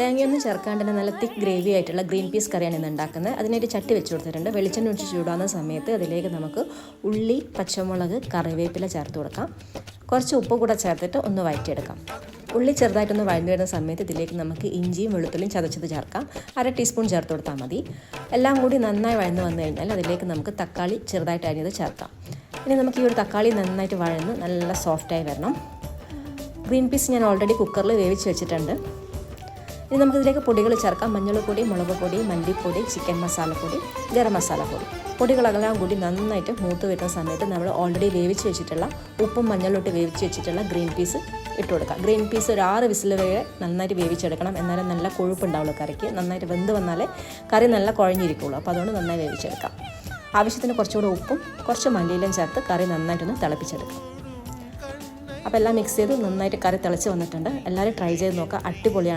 തേങ്ങയൊന്നും ചേർക്കാണ്ട് തന്നെ നല്ല തിക്ക് ഗ്രേവി ആയിട്ടുള്ള ഗ്രീൻ പീസ് കറിയാണ് ഇന്ന് ഉണ്ടാക്കുന്നത്. അതിനായിട്ട് ചട്ടി വെച്ച് കൊടുത്തിട്ടുണ്ട്. വെളിച്ചെണ്ണ ഒഴിച്ച് ചൂടാകുന്ന സമയത്ത് അതിലേക്ക് നമുക്ക് ഉള്ളി, പച്ചമുളക്, കറിവേപ്പില ചേർത്ത് കൊടുക്കാം. കുറച്ച് ഉപ്പ് കൂടെ ചേർത്തിട്ട് ഒന്ന് വഴറ്റിയെടുക്കാം. ഉള്ളി ചെറുതായിട്ടൊന്ന് വഴഞ്ഞു വരുന്ന സമയത്ത് ഇതിലേക്ക് നമുക്ക് ഇഞ്ചിയും വെളുത്തുള്ളിയും ചതച്ചത് ചേർക്കാം. 1/2 ടീസ്പൂൺ ചേർത്ത് കൊടുത്താൽ മതി. എല്ലാം കൂടി നന്നായി വഴന്നു വന്നു കഴിഞ്ഞാൽ അതിലേക്ക് നമുക്ക് തക്കാളി ചെറുതായിട്ട് അരിഞ്ഞത് ചേർക്കാം. ഇനി നമുക്ക് ഈ ഒരു തക്കാളി നന്നായിട്ട് വഴന്ന് നല്ല സോഫ്റ്റായി വരണം. ഗ്രീൻ പീസ് ഞാൻ ഓൾറെഡി കുക്കറിൽ വേവിച്ച് വെച്ചിട്ടുണ്ട്. ഇനി നമുക്കിതിലേക്ക് പൊടികൾ ചേർക്കാം. മഞ്ഞൾപ്പൊടി, മുളക് പൊടി, മല്ലിപ്പൊടി, ചിക്കൻ മസാലപ്പൊടി, ഗരം മസാലപ്പൊടി. പൊടികളെല്ലാം കൂടി നന്നായിട്ട് മൂത്ത് വരുന്ന സമയത്ത് നമ്മൾ ഓൾറെഡി വേവിച്ച് വെച്ചിട്ടുള്ള ഉപ്പും മഞ്ഞളിട്ട് വേവിച്ച് വെച്ചിട്ടുള്ള ഗ്രീൻ പീസ് ഇട്ട് കൊടുക്കാം. ഗ്രീൻ പീസ് ഒരു 6 വിസിൽ വരെ നന്നായിട്ട് വേവിച്ചെടുക്കണം. എന്നാലും നല്ല കൊഴുപ്പുണ്ടാവുള്ളൂ കറിക്ക്. നന്നായിട്ട് വെന്ത് വന്നാലേ കറി നല്ല കുഴഞ്ഞിരിക്കുള്ളൂ. അപ്പോൾ അതുകൊണ്ട് നന്നായി വേവിച്ചെടുക്കാം. ആവശ്യത്തിന് കുറച്ചുകൂടെ ഉപ്പും കുറച്ച് മല്ലിയിലും ചേർത്ത് കറി നന്നായിട്ടൊന്ന് തിളപ്പിച്ചെടുക്കാം. അപ്പോൾ എല്ലാം മിക്സ് ചെയ്ത് നന്നായിട്ട് കറി തിളച്ച് വന്നിട്ടുണ്ട്. എല്ലാവരും ട്രൈ ചെയ്ത് നോക്കുക. അടിപൊളിയാണ്.